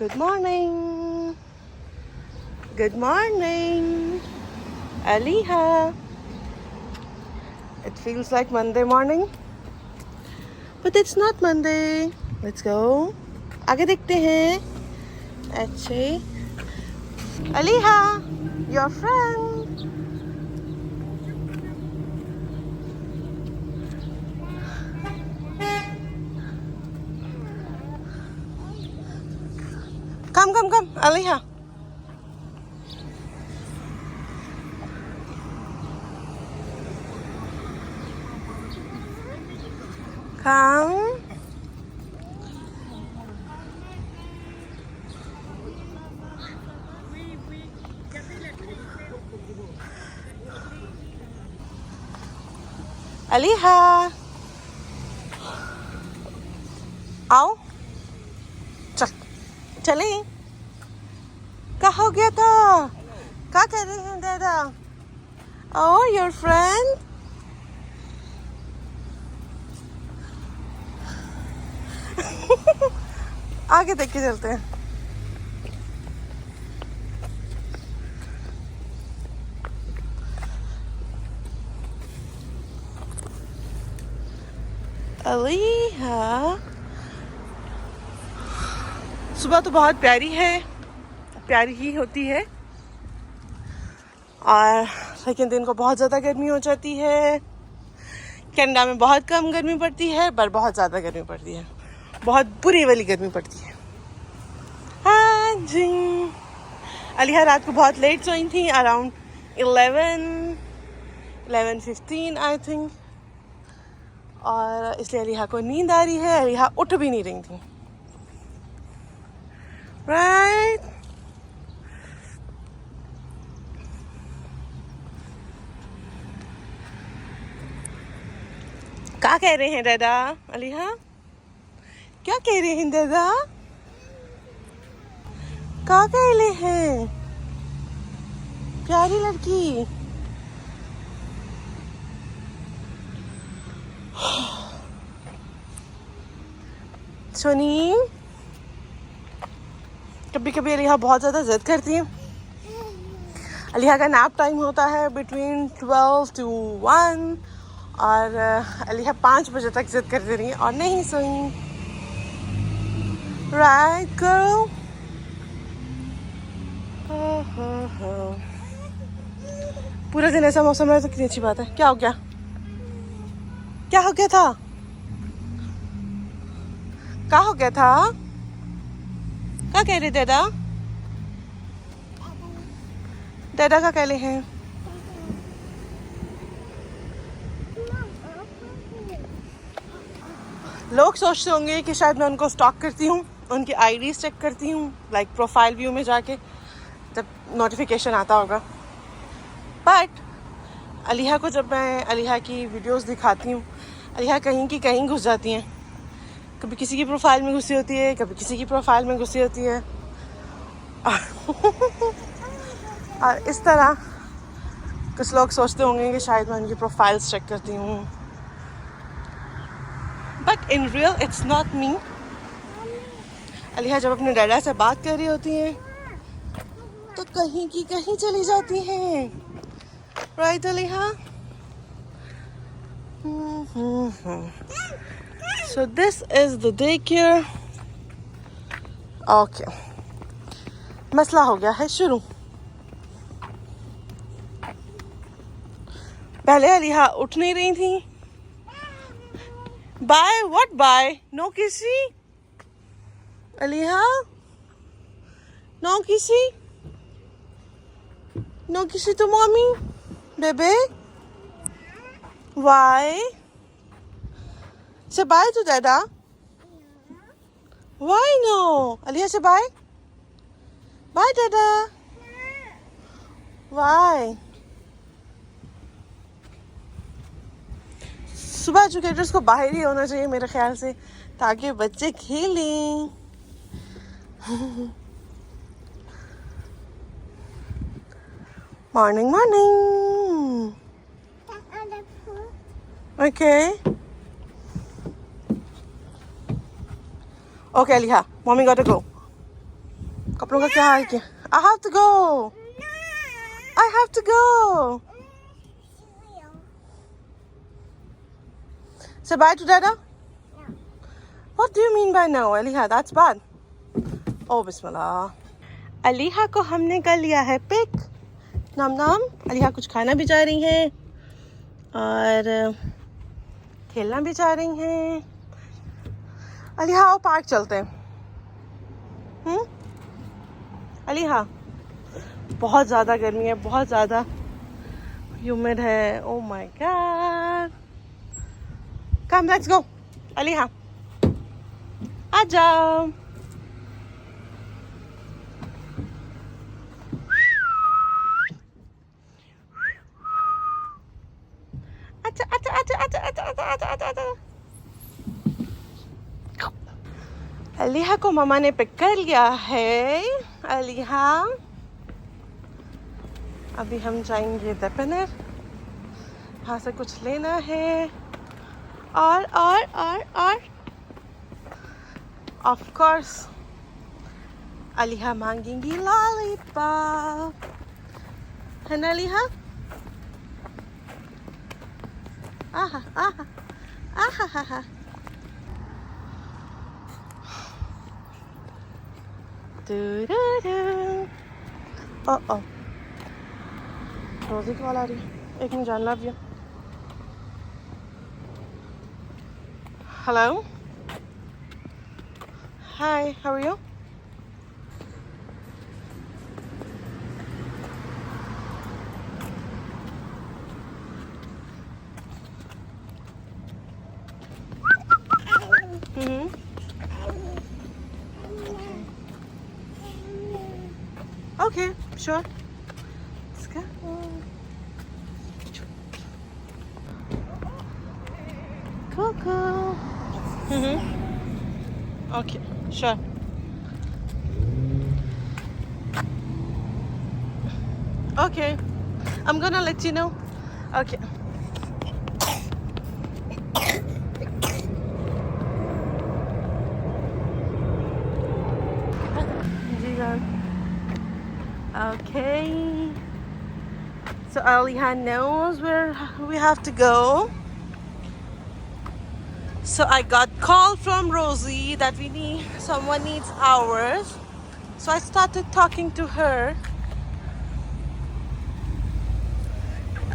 Good morning. Good morning. Aliha. It feels like Monday morning. But it's not Monday. Let's go. आगे देखते हैं. अच्छे. Aliha, your friend. Come, Aliha. Come. Aliha. आओ. चले. क्या हो गया था? क्या कह रहे हैं दादा? Oh, your friend? आगे देख के चलते हैं. अलीहा. सुबह तो बहुत प्यारी है, प्यारी ही होती है, और लेकिन दिन को बहुत ज़्यादा गर्मी हो जाती है. कनाडा में बहुत कम गर्मी पड़ती है, पर बहुत ज़्यादा गर्मी पड़ती है. बहुत बुरी वाली गर्मी पड़ती है. हाँ जी. अलीहा रात को बहुत लेट सोई थी, अराउंड 11:15 आई थिंक, और इसलिए अलीहा को नींद आ रही है. अलीहा उठ भी नहीं रही थी. राइट. क्या कह रहे हैं दादा? अलीहा क्या कह रहे हैं दादा? क्या कह रहे हैं? प्यारी लड़की. सोनी. कभी कभी अलीहा बहुत ज़्यादा जिद करती है. अलीहा का नैप टाइम होता है बिटवीन 12 to 1, और अलीहा 5 बजे तक जिद करती रही और नहीं सोई. Right girl. पूरा दिन ऐसा मौसम है तो कितनी अच्छी बात है. क्या हो गया? क्या हो गया था? क्या हो गया था? क्या कह रहे दादा? दादा क्या कह रहे हैं? लोग सोचते होंगे कि शायद मैं उनको स्टॉक करती हूँ, उनकी आईडीज चेक करती हूँ, लाइक प्रोफाइल व्यू में जाके जब नोटिफिकेशन आता होगा. बट अलीहा को जब मैं अलीहा की वीडियोस दिखाती हूँ, अलीहा कहीं की कहीं घुस जाती हैं. कभी किसी की प्रोफाइल में घुसी होती है, कभी किसी की प्रोफाइल में घुसी होती है. और इस तरह कुछ लोग सोचते होंगे कि शायद मैं उनकी प्रोफाइल्स चेक करती हूँ. But in real it's not me. Aliha जब अपने डैडा से बात कर रही होती हैं तो कहीं की कहीं चली जाती हैं. Right अलीहा? So this is the daycare. Okay. मसला हो गया है शुरू. पहले अलीहा उठ नहीं रही थी. बाय. What bye? नो किसी. अलीहा नो किसी. नो किसी तो मम्मी. बेबे why? Say bye to Dada. Why no? Aliha, say bye. Bye, Dada. Why? सुबह एजुकेटर्स को बाहर ही होना चाहिए मेरे ख्याल से, ताकि बच्चे खेलें. Morning morning. Okay. Okay, Aliha, mommy gotta go. कपड़ों का क्या हाल किया? I have to go. I have to go. Say bye to Dada. What do you mean by no, Aliha? That's bad. Oh, Bismillah. अलीहा को हमने कर लिया है pick. नाम नाम. अलीहा कुछ खाना भी चाह रही है और खेलना भी चाह रही हैं. अलीहा आओ पार्क चलते हैं. अलीहा बहुत ज़्यादा गर्मी है, बहुत ज़्यादा ह्यूमिड है. Oh my God. Come let's go. Aliha आ जाओ. अच्छा अच्छा अच्छा अच्छा अच्छा अच्छा अच्छा अच्छा अच्छा. अलीहा को मामा ने पिक कर लिया है. अलीहा अभी हम जाएंगे दपनर. वहाँ से कुछ लेना है और ऑफ कोर्स अलीहा मांगेंगी लॉलीपॉप. है ना अलीहा? आहा आहा आहा हा हा. ओ रोज़ी कॉल आ रही है. एक मिनट जान love you. Hello. Hi, how are you? Okay, sure. Let's go. Coco. Okay, sure. Okay, I'm gonna let you know. Okay. Okay. So Aliha knows where we have to go. So I got call from Rosie that someone needs ours. So I started talking to her.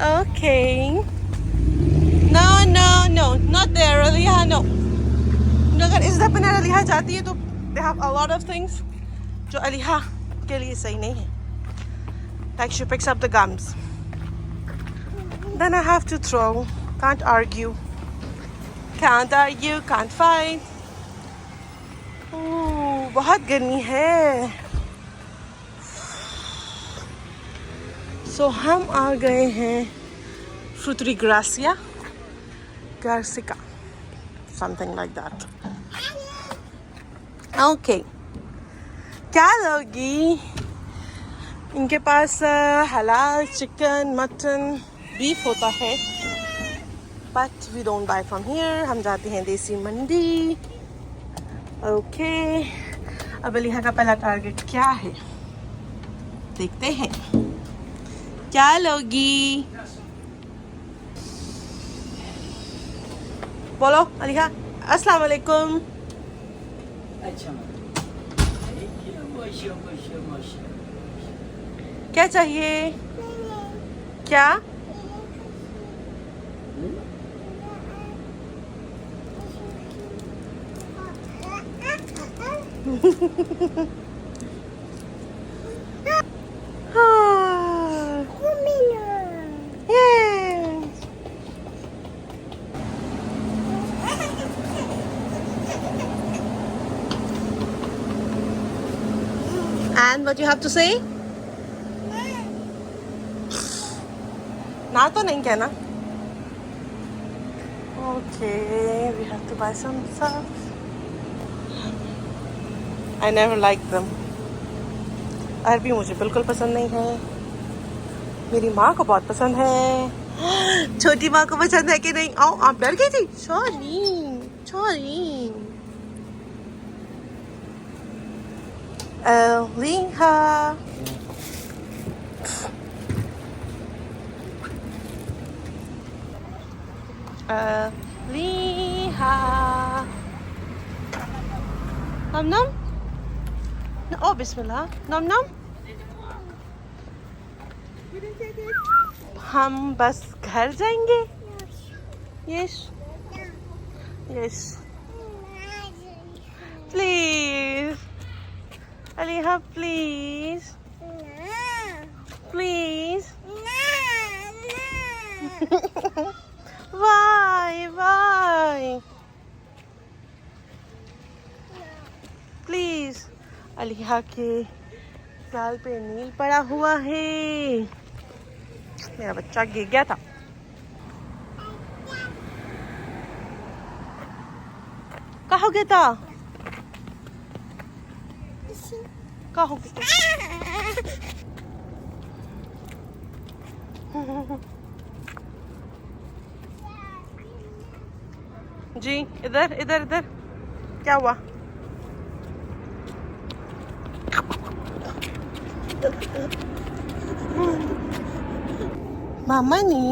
Okay. No, not there, Aliha. No. अगर इस दफे अलीहा जाती है तो they have a lot of things जो अलीहा के लिए सही नहीं है. Like she picks up the gums. Then I have to throw. Can't argue. Can't fight. बहुत गर्मी है. So हम आ गए हैं Fruteria Garcia. Something like that. Okay. क्या लोगी? इनके पास हलाल चिकन, मटन, बीफ होता है. But we don't buy from here. हम जाते हैं देसी मंडी. Okay. अब अलीहा का पहला टारगेट क्या है? देखते हैं. क्या लोगी? बोलो अलीहा. अस्सलाम वालेकुम. क्या चाहिए? क्या? And what you have to say? ना तो नहीं कहना. Okay, we have to buy some stuff. I never liked them. अरबी मुझे बिल्कुल पसंद नहीं है. मेरी माँ को बहुत पसंद है. छोटी माँ को पसंद है कि नहीं? आओ, आप डर गई थी? Sorry. Aliha. Aliha. Nom nom. Oh, bismillah. Nom nom. हम बस घर जाएंगे. Yes. Yes. Please. Aliha, please. Please. Why? Why? Please. Aliha के गाल पे नील पड़ा हुआ है. मेरा बच्चा गिर गया था. कहाँ हो गया था? कहाँ हो गया था? जी इधर इधर इधर. क्या हुआ? मामा ने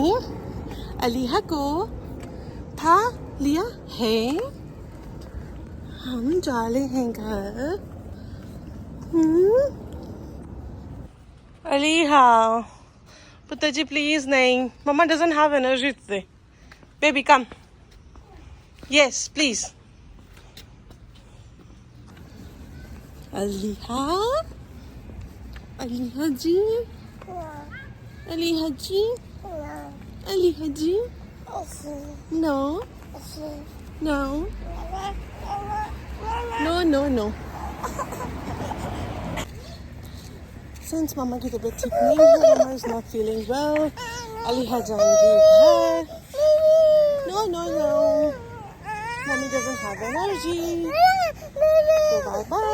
अलीहा को था लिया है. हम जा रहे हैं घर. अलीहा, पुताजी प्लीज नहीं. मम्मा doesn't have energy today. Baby come. Yes, please. अलीहा, अलीहा ji, अलीहा ji, अलीहा ji. No, no, no, no, no. Since Mama की तबीयत ठीक नहीं है, Mama is not feeling well. अलीहा जाएंगी घर. No, no, no. Mommy doesn't have energy. So bye bye.